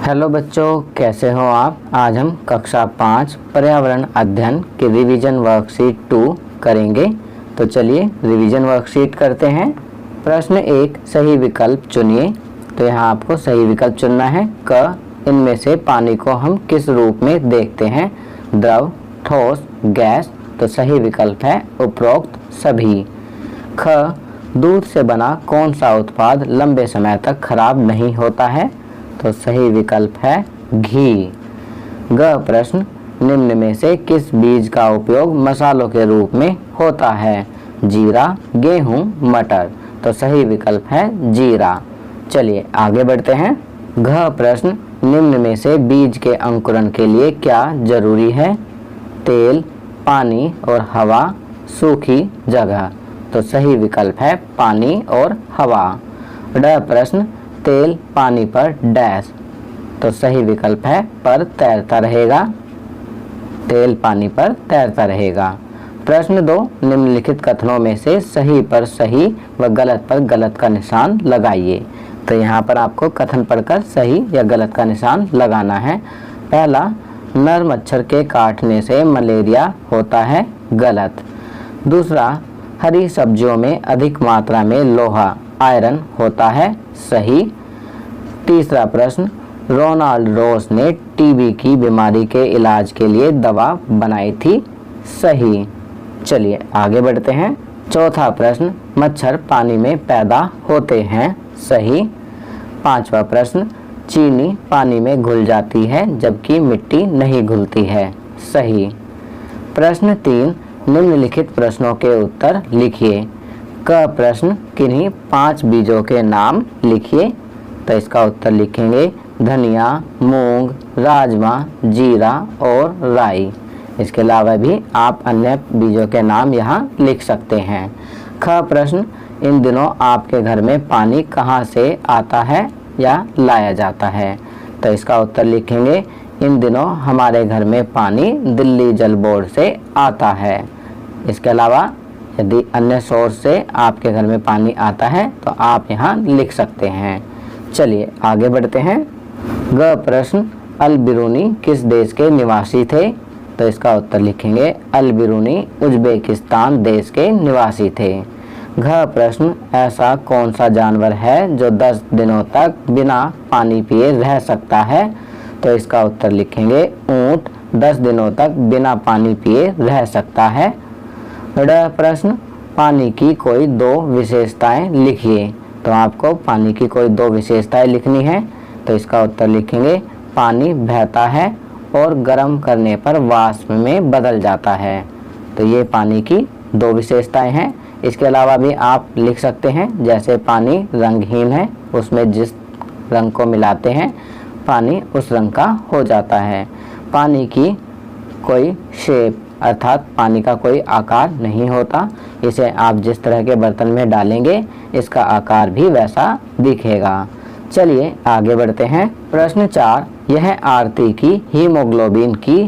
Hello बच्चों, कैसे हो आप। आज हम कक्षा 5 पर्यावरण अध्ययन की रिवीजन वर्कशीट 2 करेंगे। तो चलिए रिवीजन वर्कशीट करते हैं। प्रश्न 1, सही विकल्प चुनिए। तो यहाँ आपको सही विकल्प चुनना है। क, इनमें से पानी को हम किस रूप में देखते हैं, द्रव, ठोस, गैस। तो सही विकल्प है उपरोक्त सभी। ख, दूध से बना कौन सा उत्पाद लंबे समय तक खराब नहीं होता है। तो सही विकल्प है घी। ग प्रश्न, निम्न में से किस बीज का उपयोग मसालों के रूप में होता है, जीरा, गेहूं, मटर। तो सही विकल्प है जीरा। चलिए आगे बढ़ते हैं। घ प्रश्न, निम्न में से बीज के अंकुरण के लिए क्या जरूरी है, तेल, पानी और हवा, सूखी जगह। तो सही विकल्प है पानी और हवा। ड प्रश्न, तेल पानी पर डैश। तो सही विकल्प है पर तैरता रहेगा, तेल पानी पर तैरता रहेगा। प्रश्न 2, निम्नलिखित कथनों में से सही पर सही व गलत पर गलत का निशान लगाइए। तो यहाँ पर आपको कथन पढ़कर सही या गलत का निशान लगाना है। पहला, नर मच्छर के काटने से मलेरिया होता है, गलत। दूसरा, हरी सब्जियों में अधिक मात्रा में लोहा, आयरन होता है, सही। तीसरा प्रश्न, रोनाल्ड रोस ने टीबी की बीमारी के इलाज के लिए दवा बनाई थी, सही। चलिए आगे बढ़ते हैं। चौथा प्रश्न, मच्छर पानी में पैदा होते हैं, सही। पांचवा प्रश्न, चीनी पानी में घुल जाती है जबकि मिट्टी नहीं घुलती है, सही। प्रश्न 3, निम्नलिखित प्रश्नों के उत्तर लिखिए। क प्रश्न, किन्हीं 5 बीजों के नाम लिखिए। तो इसका उत्तर लिखेंगे धनिया, मूंग, राजमा, जीरा और राई। इसके अलावा भी आप अन्य बीजों के नाम यहाँ लिख सकते हैं। ख प्रश्न, इन दिनों आपके घर में पानी कहाँ से आता है या लाया जाता है। तो इसका उत्तर लिखेंगे इन दिनों हमारे घर में पानी दिल्ली जल बोर्ड से आता है। इसके अलावा यदि अन्य सोर्स से आपके घर में पानी आता है तो आप यहाँ लिख सकते हैं। चलिए आगे बढ़ते हैं। ग प्रश्न, अल बिरूनी किस देश के निवासी थे। तो इसका उत्तर लिखेंगे अल बिरूनी उज्बेकिस्तान देश के निवासी थे। घ प्रश्न, ऐसा कौन सा जानवर है जो 10 दिनों तक बिना पानी पिए रह सकता है। तो इसका उत्तर लिखेंगे ऊंट 10 दिनों तक बिना पानी पिए रह सकता है। ड प्रश्न, पानी की कोई 2 विशेषताएं लिखिए। तो आपको पानी की कोई 2 विशेषताएं लिखनी है। तो इसका उत्तर लिखेंगे पानी बहता है और गर्म करने पर वाष्प में बदल जाता है। तो ये पानी की 2 विशेषताएं हैं। इसके अलावा भी आप लिख सकते हैं, जैसे पानी रंगहीन है, उसमें जिस रंग को मिलाते हैं पानी उस रंग का हो जाता है। पानी की कोई शेप अर्थात पानी का कोई आकार नहीं होता, इसे आप जिस तरह के बर्तन में डालेंगे इसका आकार भी वैसा दिखेगा। चलिए आगे बढ़ते हैं। प्रश्न 4, यह आरती की हीमोग्लोबिन की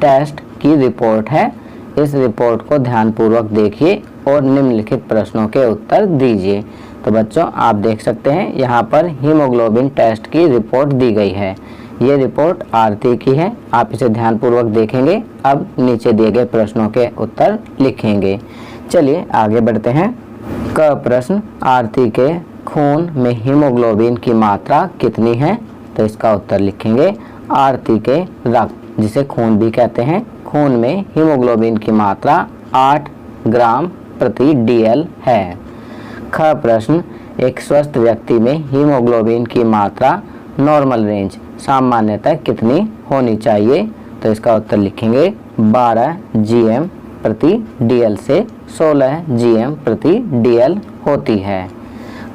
टेस्ट की रिपोर्ट है। इस रिपोर्ट को ध्यानपूर्वक देखिए और निम्नलिखित प्रश्नों के उत्तर दीजिए। तो बच्चों आप देख सकते हैं यहाँ पर हीमोग्लोबिन टेस्ट की रिपोर्ट दी गई है। ये रिपोर्ट आरती की है, आप इसे ध्यानपूर्वक देखेंगे। अब नीचे दिए गए प्रश्नों के उत्तर लिखेंगे। चलिए आगे बढ़ते हैं। क प्रश्न, आरती के खून में हीमोग्लोबिन की मात्रा कितनी है। तो इसका उत्तर लिखेंगे आरती के रक्त, जिसे खून भी कहते हैं, खून में हीमोग्लोबिन की मात्रा 8 ग्राम प्रति DL है। ख प्रश्न, एक स्वस्थ व्यक्ति में हीमोग्लोबिन की मात्रा नॉर्मल रेंज सामान्यतः कितनी होनी चाहिए। तो इसका उत्तर लिखेंगे 12 GM प्रति DL से 16 GM प्रति DL होती है।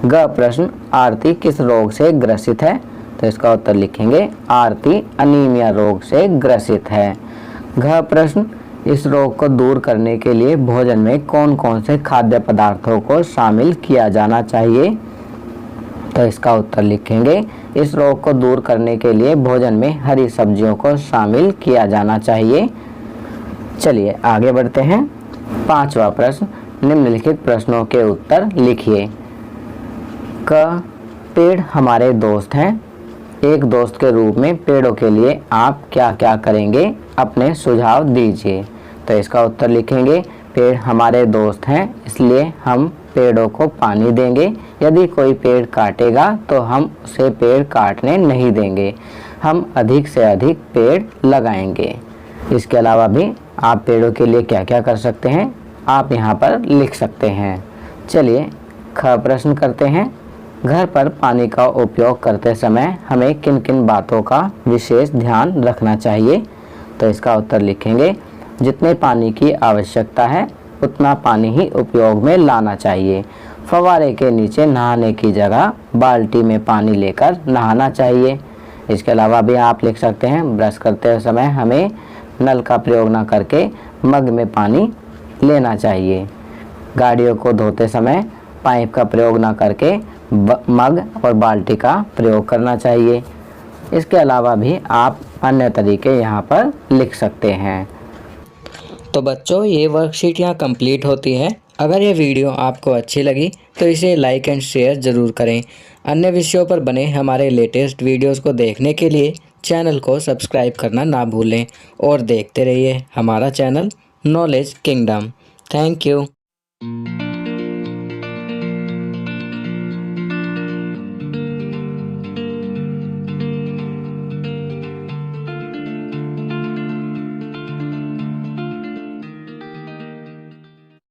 ग प्रश्न, आरती किस रोग से ग्रसित है। तो इसका उत्तर लिखेंगे आरती अनीमिया रोग से ग्रसित है। घ प्रश्न, इस रोग को दूर करने के लिए भोजन में कौन कौन से खाद्य पदार्थों को शामिल किया जाना चाहिए। तो इसका उत्तर लिखेंगे इस रोग को दूर करने के लिए भोजन में हरी सब्जियों को शामिल किया जाना चाहिए। चलिए आगे बढ़ते हैं। 5वां प्रश्न, निम्नलिखित प्रश्नों के उत्तर लिखिए। क, पेड़ हमारे दोस्त हैं। एक दोस्त के रूप में पेड़ों के लिए आप क्या क्या करेंगे, अपने सुझाव दीजिए। तो इसका उत्तर लिखेंगे, पेड़ हमारे दोस्त हैं इसलिए हम पेड़ों को पानी देंगे। यदि कोई पेड़ काटेगा तो हम उसे पेड़ काटने नहीं देंगे, हम अधिक से अधिक पेड़ लगाएंगे। इसके अलावा भी आप पेड़ों के लिए क्या क्या कर सकते हैं आप यहाँ पर लिख सकते हैं। चलिए ख प्रश्न करते हैं। घर पर पानी का उपयोग करते समय हमें किन किन बातों का विशेष ध्यान रखना चाहिए। तो इसका उत्तर लिखेंगे, जितने पानी की आवश्यकता है उतना पानी ही उपयोग में लाना चाहिए। फव्वारे के नीचे नहाने की जगह बाल्टी में पानी लेकर नहाना चाहिए। इसके अलावा भी आप लिख सकते हैं, ब्रश करते समय हमें नल का प्रयोग न करके मग में पानी लेना चाहिए। गाड़ियों को धोते समय पाइप का प्रयोग न करके मग और बाल्टी का प्रयोग करना चाहिए। इसके अलावा भी आप अन्य तरीके यहाँ पर लिख सकते हैं। तो बच्चों, ये वर्कशीट यहाँ कंप्लीट होती है। अगर ये वीडियो आपको अच्छी लगी तो इसे लाइक एंड शेयर ज़रूर करें। अन्य विषयों पर बने हमारे लेटेस्ट वीडियोस को देखने के लिए चैनल को सब्सक्राइब करना ना भूलें और देखते रहिए हमारा channel knowledge kingdom. Thank you.